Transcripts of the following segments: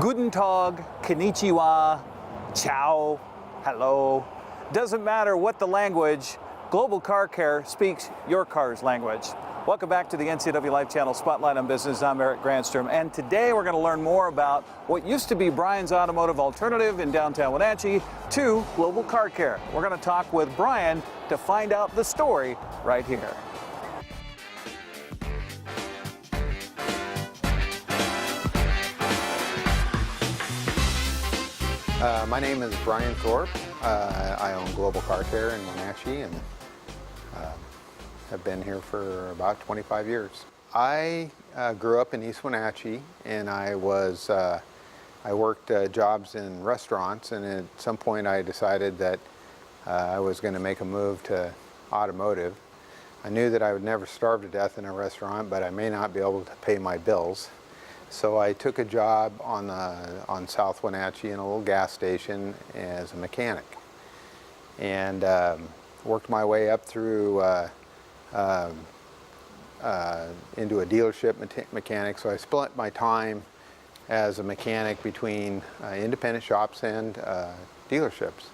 Guten Tag, Konnichiwa, Ciao, hello. Doesn't matter what the language, Global Car Care speaks your car's language. Welcome back to the NCWLIFE channel Spotlight on Business. I'm Eric Granstrom, and today we're going to learn more about what used to be Brian's Automotive Alternative in downtown Wenatchee to Global Car Care. We're going to talk with Brian to find out the story right here. My name is Brian Thorpe. I own Global Car Care in Wenatchee and have been here for about 25 years. I grew up in East Wenatchee, and I worked jobs in restaurants, and at some point I decided that I was going to make a move to automotive. I knew that I would never starve to death in a restaurant, but I may not be able to pay my bills. So I took a job on South Wenatchee in a little gas station as a mechanic, and worked my way up through into a dealership mechanic. So I split my time as a mechanic between independent shops and dealerships.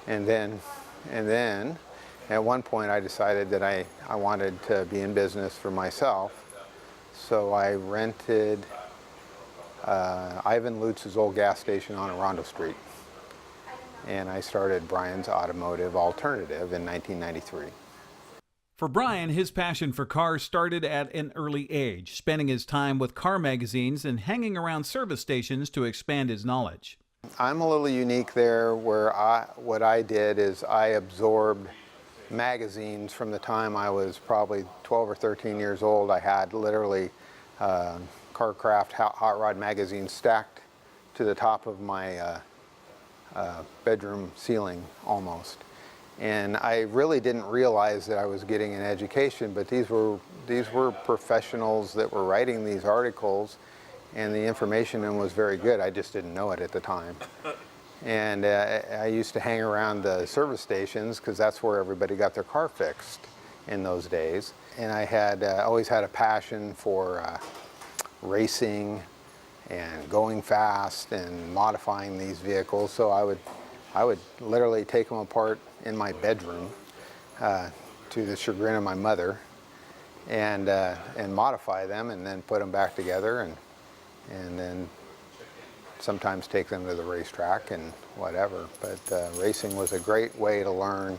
And then at one point I decided that I wanted to be in business for myself. So I rented Ivan Lutz's old gas station on Arundel Street, and I started Brian's Automotive Alternative in 1993. For Brian, his passion for cars started at an early age, spending his time with car magazines and hanging around service stations to expand his knowledge. I'm a little unique there, where what I did is I absorbed magazines from the time I was probably 12 or 13 years old. I had literally Carcraft hot rod magazines stacked to the top of my bedroom ceiling almost. And I really didn't realize that I was getting an education, but these were professionals that were writing these articles, and the information in was very good. I just didn't know it at the time. And I used to hang around the service stations because that's where everybody got their car fixed in those days. And I had always had a passion for racing and going fast and modifying these vehicles. So I would literally take them apart in my bedroom to the chagrin of my mother, and modify them and then put them back together, and then sometimes take them to the racetrack and whatever. But racing was a great way to learn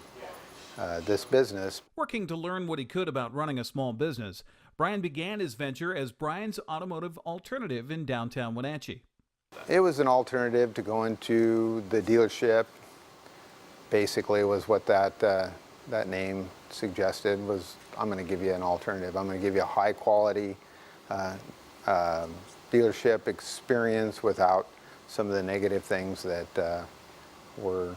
this business. Working to learn what he could about running a small business, Brian began his venture as Brian's Automotive Alternative in downtown Wenatchee. It was an alternative to going to the dealership. Basically was what that name suggested, was I'm going to give you an alternative. I'm going to give you a high quality dealership experience without some of the negative things that were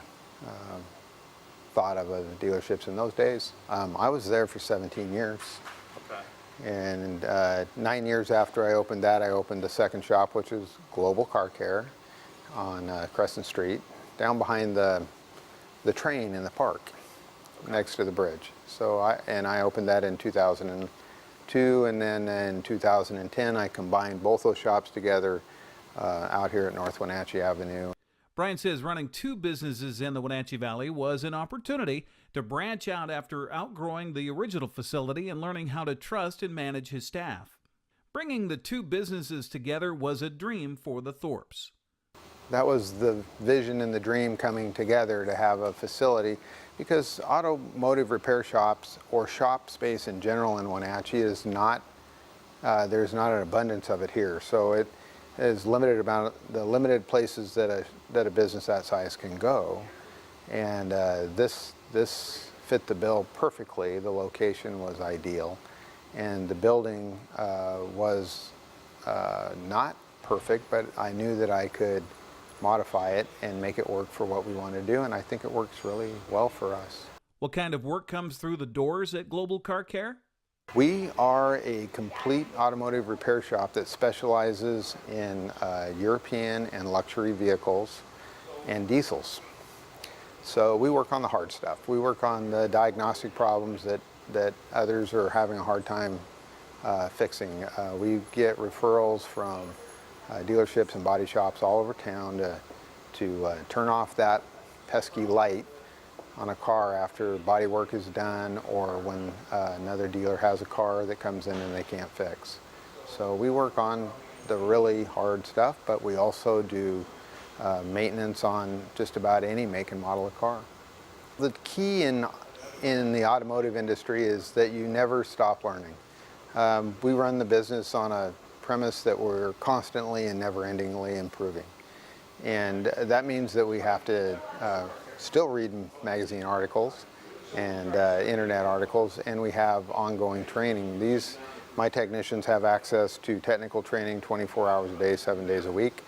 thought of as dealerships in those days. I was there for 17 years. Okay. And 9 years after I opened that, I opened the second shop, which is Global Car Care on Crescent Street, down behind the train in the park, next to the bridge. So I opened that in 2002, and then in 2010 I combined both those shops together out here at North Wenatchee Avenue. Brian says running two businesses in the Wenatchee Valley was an opportunity to branch out after outgrowing the original facility and learning how to trust and manage his staff. Bringing the two businesses together was a dream for the Thorpes. That was the vision and the dream coming together, to have a facility, because automotive repair shops or shop space in general in Wenatchee is not, there's not an abundance of it here. So it is limited about the limited places that a business that size can go. And this fit the bill perfectly. The location was ideal, and the building was not perfect, but I knew that I could modify it and make it work for what we want to do, and I think it works really well for us. What kind of work comes through the doors at Global Car Care? We are a complete automotive repair shop that specializes in European and luxury vehicles and diesels. So we work on the hard stuff. We work on the diagnostic problems that others are having a hard time fixing. We get referrals from dealerships and body shops all over town to turn off that pesky light on a car after body work is done, or when another dealer has a car that comes in and they can't fix. So we work on the really hard stuff, but we also do maintenance on just about any make and model of car. The key in the automotive industry is that you never stop learning. We run the business on a premise that we're constantly and never-endingly improving. And that means that we have to still read magazine articles and internet articles, and we have ongoing training. My technicians have access to technical training 24 hours a day, 7 days a week.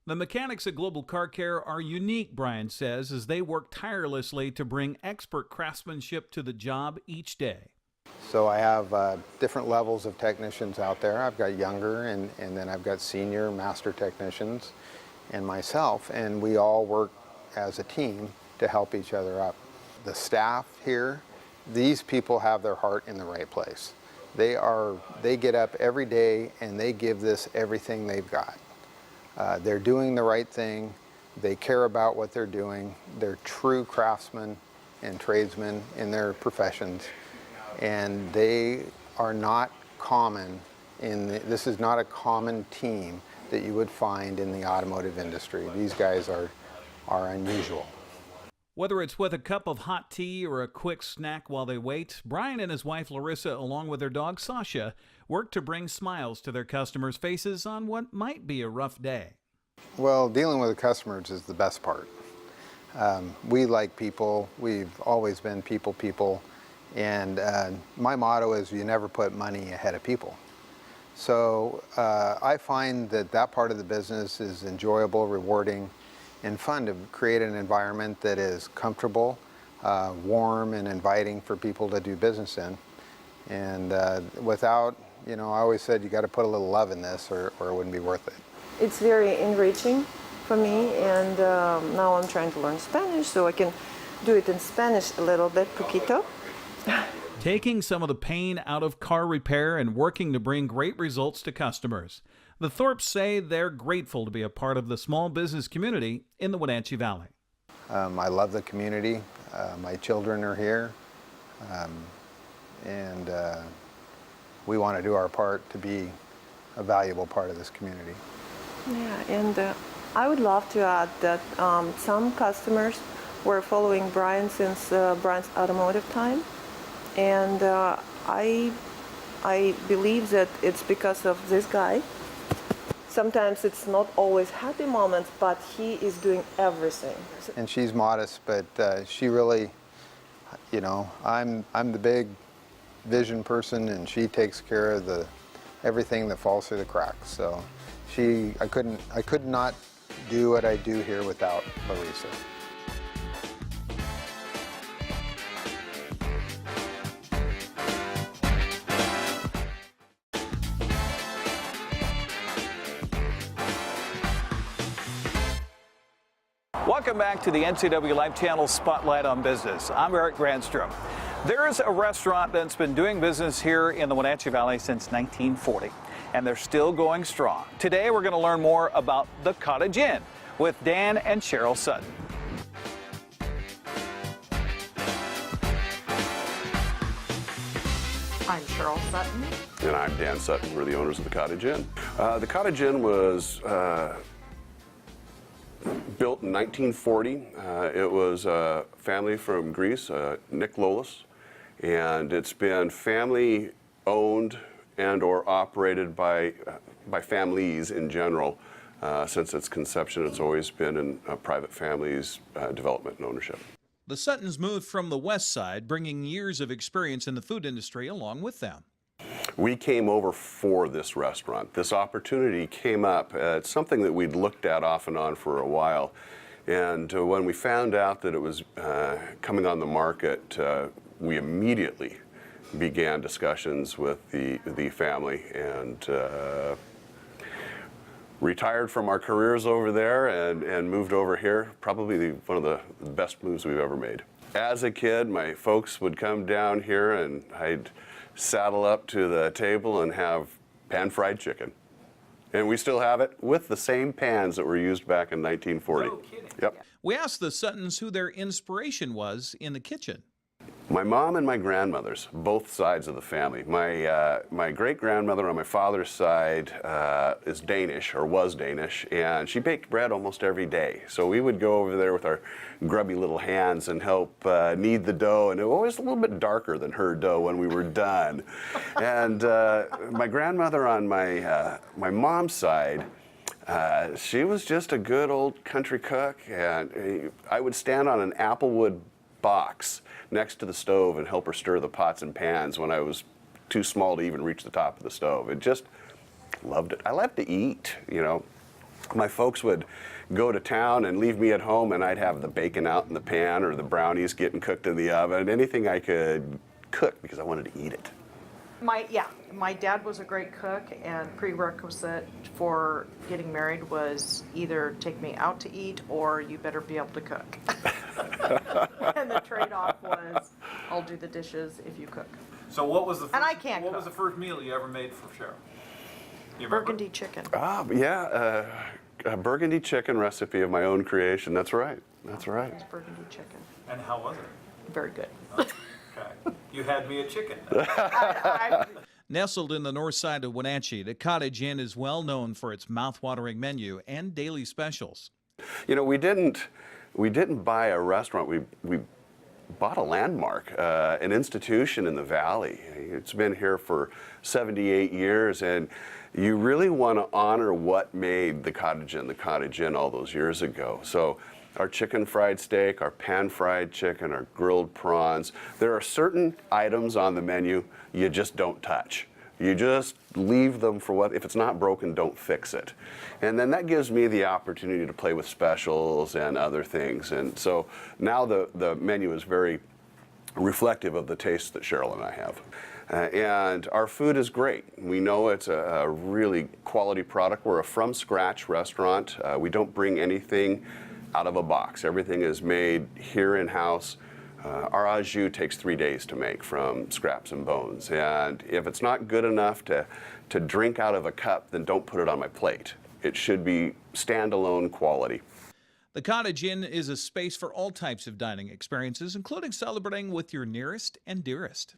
The mechanics at Global Car Care are unique, Brian says, as they work tirelessly to bring expert craftsmanship to the job each day. So I have different levels of technicians out there. I've got younger, and then I've got senior master technicians and myself, and we all work as a team to help each other up. The staff here, these people have their heart in the right place. They get up every day and they give this everything they've got. They're doing the right thing. They care about what they're doing. They're true craftsmen and tradesmen in their professions, and they are not common. This is not a common team that you would find in the automotive industry. These guys are unusual. Whether it's with a cup of hot tea or a quick snack while they wait, Brian and his wife Larissa, along with their dog Sasha, work to bring smiles to their customers' faces on what might be a rough day. Well, dealing with the customers is the best part. We like people. We've always been people, and my motto is you never put money ahead of people. So I find that part of the business is enjoyable, rewarding, and fun to create an environment that is comfortable, warm, and inviting for people to do business in. And without, I always said you got to put a little love in this or it wouldn't be worth it. It's very enriching for me, and now I'm trying to learn Spanish, so I can do it in Spanish a little bit, poquito. Taking some of the pain out of car repair and working to bring great results to customers. The Thorpes say they're grateful to be a part of the small business community in the Wenatchee Valley. I love the community. My children are here, and we want to do our part to be a valuable part of this community. Yeah, and I would love to add that some customers were following Brian since Brian's automotive time, and I believe that it's because of this guy. Sometimes it's not always happy moments, but he is doing everything. And she's modest, but she really, I'm the big vision person, and she takes care of everything that falls through the cracks. So I could not do what I do here without Larissa. Welcome back to the NCWLIFE channel Spotlight on Business. I'm Eric Granstrom. There's a restaurant that's been doing business here in the Wenatchee Valley since 1940, and they're still going strong. Today we're going to learn more about the Cottage Inn with Dan and Cheryl Sutton. I'm Cheryl Sutton. And I'm Dan Sutton. We're the owners of the Cottage Inn. The Cottage Inn was built in 1940. It was a family from Greece, Nick Lolis, and it's been family owned and or operated by families in general since its conception. It's always been in private families' development and ownership. The Suttons moved from the west side, bringing years of experience in the food industry along with them. We came over for this restaurant. This opportunity came up. It's something that we'd looked at off and on for a while. And when we found out that it was coming on the market, we immediately began discussions with the family and retired from our careers over there and moved over here. Probably one of the best moves we've ever made. As a kid, my folks would come down here and I'd saddle up to the table and have pan-fried chicken. And we still have it with the same pans that were used back in 1940. No kidding. Yep. We asked the Suttons who their inspiration was in the kitchen. My mom and my grandmothers, both sides of the family. My great-grandmother on my father's side is Danish, or was Danish, and she baked bread almost every day. So we would go over there with our grubby little hands and help knead the dough, and it was always a little bit darker than her dough when we were done. And my grandmother on my mom's side, she was just a good old country cook, and I would stand on an applewood box next to the stove and help her stir the pots and pans when I was too small to even reach the top of the stove. It just loved it. I loved to eat, you know. My folks would go to town and leave me at home, and I'd have the bacon out in the pan or the brownies getting cooked in the oven, anything I could cook because I wanted to eat it. My dad was a great cook, and prerequisite for getting married was either take me out to eat or you better be able to cook. And the trade-off was, I'll do the dishes if you cook. So what was the first, And I can't what was the cook. first meal you ever made for Cheryl? You remember? Burgundy chicken. Yeah, a burgundy chicken recipe of my own creation. That's right. That's right. It was burgundy chicken. And how was it? Very good. Okay. You had me a chicken. Nestled in the north side of Wenatchee, the Cottage Inn is well known for its mouth-watering menu and daily specials. You know, we didn't buy a restaurant. We bought a landmark, an institution in the valley. It's been here for 78 years, and you really want to honor what made the Cottage Inn all those years ago. So our chicken fried steak, our pan-fried chicken, our grilled prawns. There are certain items on the menu you just don't touch. You just leave them for what, if it's not broken, don't fix it. And then that gives me the opportunity to play with specials and other things. And so now the menu is very reflective of the tastes that Cheryl and I have. And our food is great. We know it's a really quality product. We're a from-scratch restaurant. We don't bring anything out of a box. Everything is made here in-house. Our au jus takes 3 days to make from scraps and bones. And if it's not good enough to drink out of a cup, then don't put it on my plate. It should be standalone quality. The Cottage Inn is a space for all types of dining experiences, including celebrating with your nearest and dearest.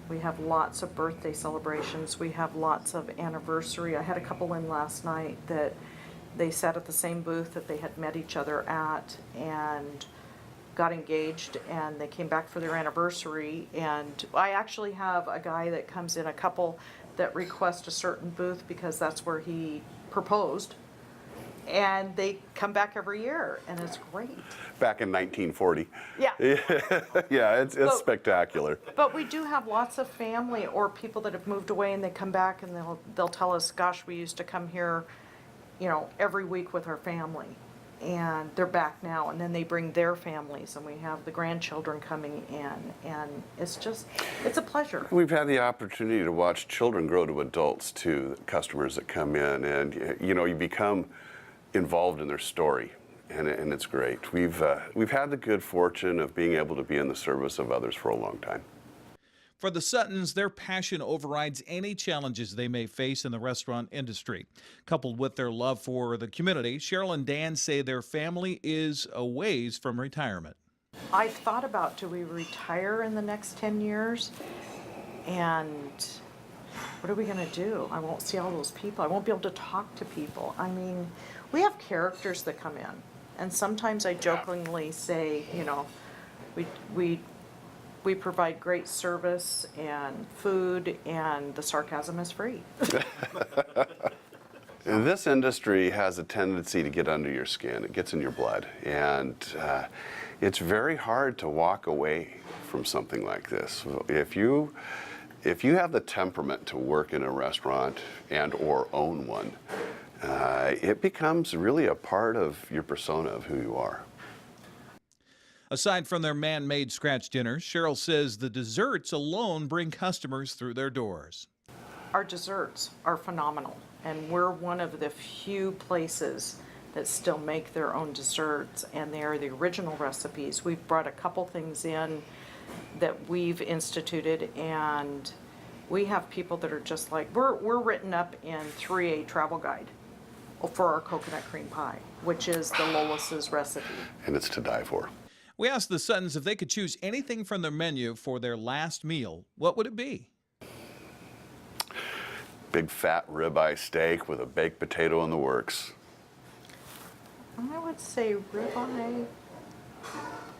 We have lots of birthday celebrations. We have lots of anniversary. I had a couple in last night that they sat at the same booth that they had met each other at and got engaged, and they came back for their anniversary. And I actually have a guy that comes in, a couple that request a certain booth because that's where he proposed. And they come back every year, and it's great. Back in 1940. Yeah. Yeah, it's spectacular. But we do have lots of family or people that have moved away, and they come back and they'll tell us, gosh, we used to come here, you know, every week with our family. And they're back now, and then they bring their families, and we have the grandchildren coming in, and it's a pleasure. We've had the opportunity to watch children grow to adults too, customers that come in, and you know, you become involved in their story, and it's great. We've had the good fortune of being able to be in the service of others for a long time. For the Suttons, their passion overrides any challenges they may face in the restaurant industry. Coupled with their love for the community, Cheryl and Dan say their family is a ways from retirement. I thought about, do we retire in the next 10 years? And what are we going to do? I won't see all those people. I won't be able to talk to people. I mean, we have characters that come in. And sometimes I jokingly say, you know, we provide great service and food, and the sarcasm is free. This industry has a tendency to get under your skin. It gets in your blood. And it's very hard to walk away from something like this. If you have the temperament to work in a restaurant and or own one, it becomes really a part of your persona of who you are. Aside from their man-made scratch dinners, Cheryl says the desserts alone bring customers through their doors. Our desserts are phenomenal, and we're one of the few places that still make their own desserts, and they are the original recipes. We've brought a couple things in that we've instituted, and We have people that are just like, we're written up in 3A travel guide for our coconut cream pie, which is the Lolis's recipe. And it's to die for. We asked the Suttons if they could choose anything from their menu for their last meal, what would it be? Big fat ribeye steak with a baked potato in the works. I would say ribeye.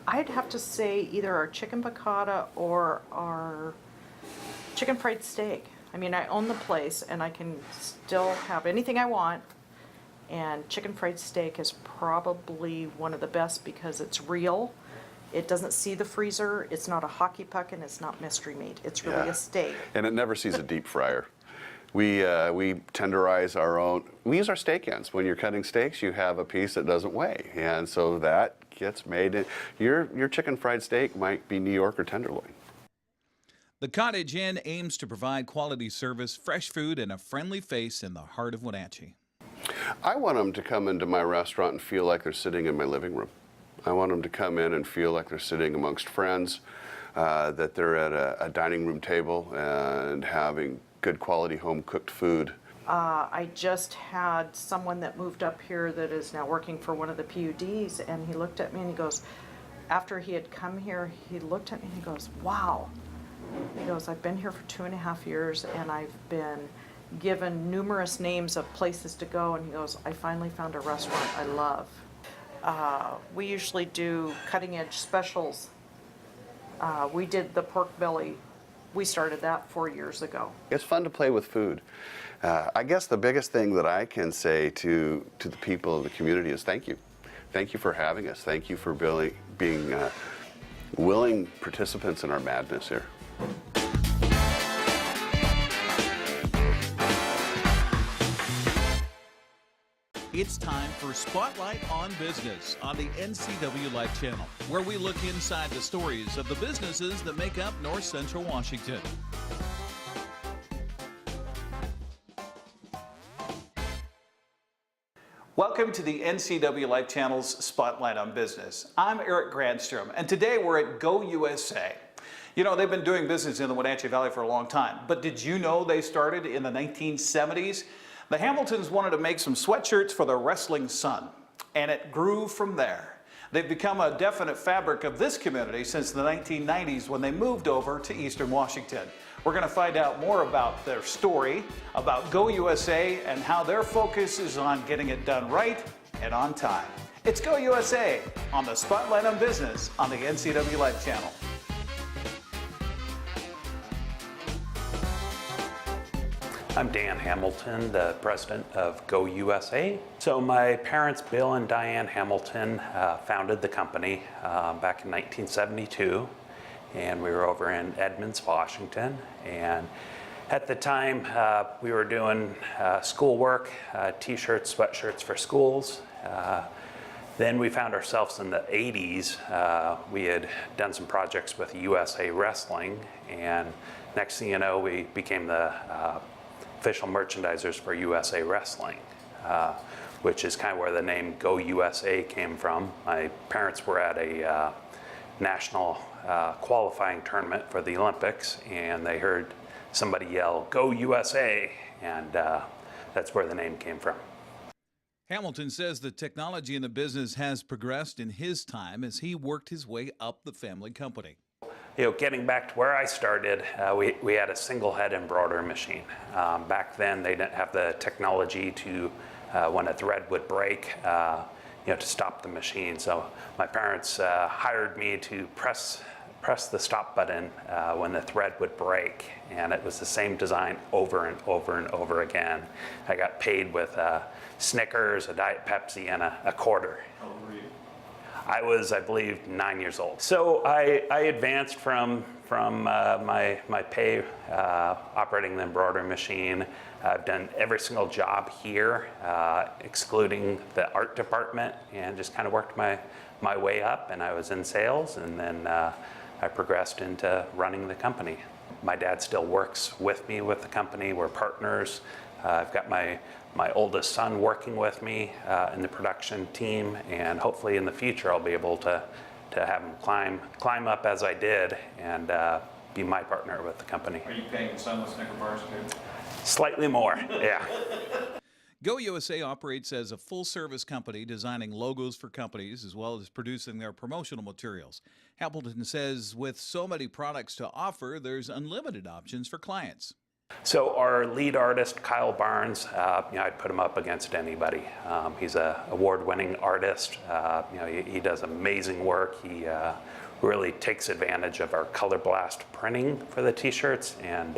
I'd have to say either our chicken piccata or our chicken fried steak. I mean, I own the place and I can still have anything I want. And chicken fried steak is probably one of the best because it's real. It doesn't see the freezer. It's not a hockey puck and it's not mystery meat. It's really a steak. And it never sees a deep fryer. We tenderize our own. We use our steak ends. When you're cutting steaks, you have a piece that doesn't weigh, and so that gets made. Your chicken fried steak might be New York or tenderloin. The Cottage Inn aims to provide quality service, fresh food, and a friendly face in the heart of Wenatchee. I want them to come into my restaurant and feel like they're sitting in my living room. I want them to come in and feel like they're sitting amongst friends, that they're at a dining room table and having good quality home cooked food. I just had someone that moved up here that is now working for one of the PUDs, and he looked at me and he goes, after he had come here, he looked at me and he goes, wow. He goes, I've been here for 2.5 years and I've been given numerous names of places to go, and he goes, I finally found a restaurant I love. We usually do cutting edge specials. We did the pork belly. We started that 4 years ago. It's fun to play with food. I guess the biggest thing that I can say to the people of the community is thank you. Thank you for having us. Thank you for being willing participants in our madness here. It's time for Spotlight on Business on the NCWLIFE channel, where we look inside the stories of the businesses that make up North Central Washington. Welcome to the NCWLIFE channel's Spotlight on Business. I'm Eric Granstrom, and today we're at Go USA. You know, they've been doing business in the Wenatchee Valley for a long time, but did you know they started in the 1970s? The Hamiltons wanted to make some sweatshirts for their wrestling son, and it grew from there. They've become a definite fabric of this community since the 1990s when they moved over to Eastern Washington. We're going to find out more about their story, about Go USA, and how their focus is on getting it done right and on time. It's Go USA on the Spotlight on Business on the NCWLIFE channel. I'm Dan Hamilton, the president of Go USA. So my parents, Bill and Diane Hamilton, founded the company back in 1972, and we were over in Edmonds, Washington. And at the time, we were doing schoolwork, t-shirts, sweatshirts for schools. Then we found ourselves in the 80s. We had done some projects with USA Wrestling, and next thing you know, we became the official merchandisers for USA Wrestling, which is kind of where the name Go USA came from. My parents were at a national qualifying tournament for the Olympics, and they heard somebody yell, Go USA, and that's where the name came from. Hamilton says the technology in the business has progressed in his time as he worked his way up the family company. You know, getting back to where I started, we had a single head embroidery machine. Back then, they didn't have the technology to, when a thread would break, to stop the machine. So my parents hired me to press the stop button when the thread would break, and it was the same design over and over and over again. I got paid with Snickers, a Diet Pepsi, and a quarter. I was, I believe, 9 years old. So I advanced from my pay operating the embroidery machine. I've done every single job here, excluding the art department, and just kind of worked my way up. And I was in sales, and then I progressed into running the company. My dad still works with me with the company. We're partners. I've got my oldest son working with me in the production team, and hopefully in the future I'll be able to have him climb up as I did and be my partner with the company. Are you paying the son with Snicker bars too? Slightly more, yeah. Go USA operates as a full-service company designing logos for companies as well as producing their promotional materials. Hamilton says with so many products to offer, there's unlimited options for clients. So our lead artist, Kyle Barnes, I'd put him up against anybody. He's an award-winning artist. He does amazing work. He really takes advantage of our color blast printing for the t-shirts and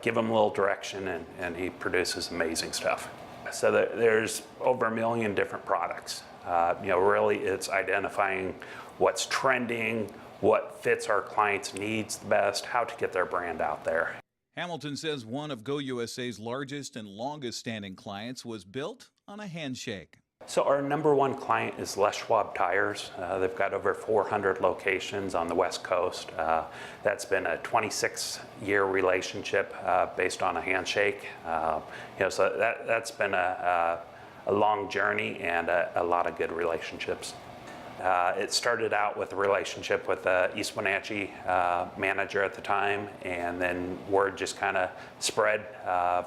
give him a little direction and he produces amazing stuff. So there's over 1 million different products. Really it's identifying what's trending, what fits our clients' needs the best, how to get their brand out there. Hamilton says one of Go USA's largest and longest standing clients was built on a handshake. So our number one client is Les Schwab Tires. They've got over 400 locations on the West Coast. That's been a 26-year relationship based on a handshake. So that's been a long journey and a lot of good relationships. It started out with a relationship with the East Wenatchee manager at the time, and then word just kind of spread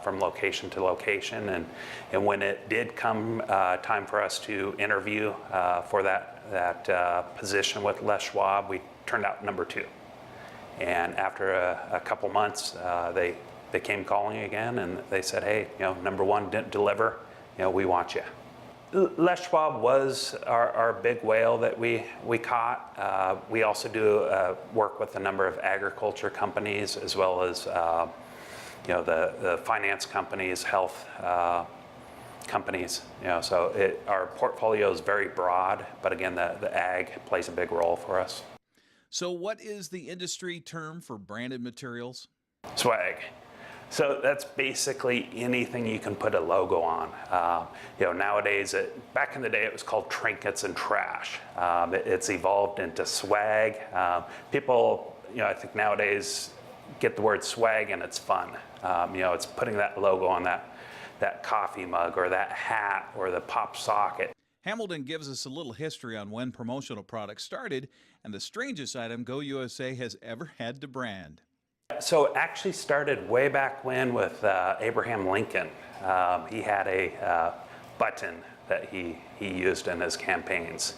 from location to location. And when it did come time for us to interview for that position with Les Schwab, we turned out number 2. And after a couple months, they came calling again, and they said, "Hey, number 1 didn't deliver. We want you." Les Schwab was our big whale that we caught. We also do work with a number of agriculture companies as well as the finance companies, health companies. So our portfolio is very broad, but again, the ag plays a big role for us. So what is the industry term for branded materials? Swag. So that's basically anything you can put a logo on. Nowadays, back in the day, it was called trinkets and trash. It's evolved into swag. People, I think nowadays get the word swag and it's fun. It's putting that logo on that coffee mug or that hat or the pop socket. Hamilton gives us a little history on when promotional products started and the strangest item Go USA has ever had to brand. So it actually started way back when with Abraham Lincoln. He had a button that he used in his campaigns.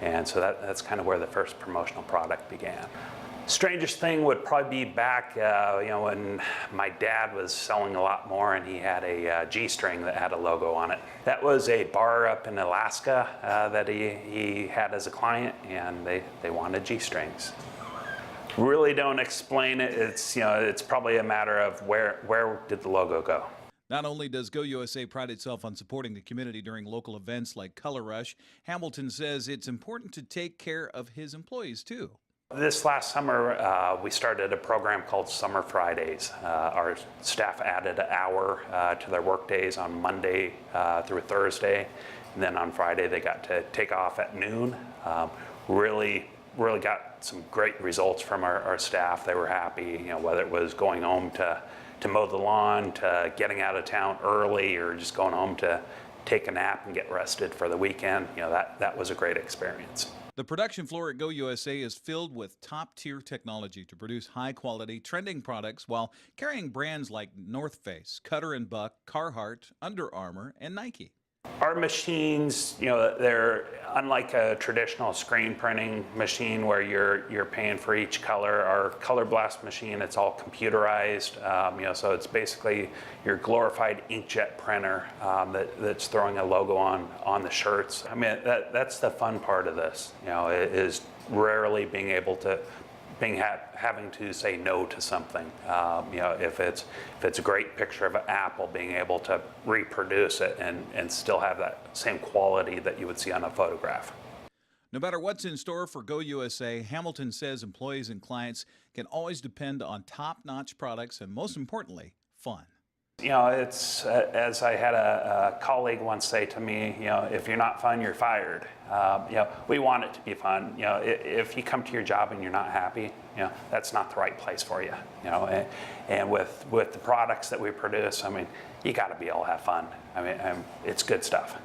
And so that's kind of where the first promotional product began. Strangest thing would probably be back when my dad was selling a lot more and he had a G-string that had a logo on it. That was a bar up in Alaska that he had as a client, and they wanted G-strings. Really don't explain it. It's probably a matter of where did the logo go. Not only does Go USA pride itself on supporting the community during local events like Color Rush, Hamilton says it's important to take care of his employees too. This last summer, we started a program called Summer Fridays. Our staff added an hour to their work days on Monday through Thursday, and then on Friday they got to take off at noon. Really got some great results from our staff. They were happy, whether it was going home to mow the lawn, to getting out of town early, or just going home to take a nap and get rested for the weekend. That was a great experience. The production floor at Go USA is filled with top-tier technology to produce high-quality, trending products while carrying brands like North Face, Cutter & Buck, Carhartt, Under Armour, and Nike. Our machines, they're unlike a traditional screen printing machine where you're paying for each color. Our Color Blast machine, it's all computerized, so it's basically your glorified inkjet printer that's throwing a logo on the shirts. I mean, that's the fun part of this. Is rarely being able to having to say no to something. If it's a great picture of an apple, being able to reproduce it and still have that same quality that you would see on a photograph. No matter what's in store for Go USA, Hamilton says employees and clients can always depend on top-notch products and, most importantly, fun. It's as I had a colleague once say to me, if you're not fun, you're fired. We want it to be fun. If you come to your job and you're not happy, that's not the right place for you. And with the products that we produce, I mean, you got to be able to have fun. I mean, it's good stuff.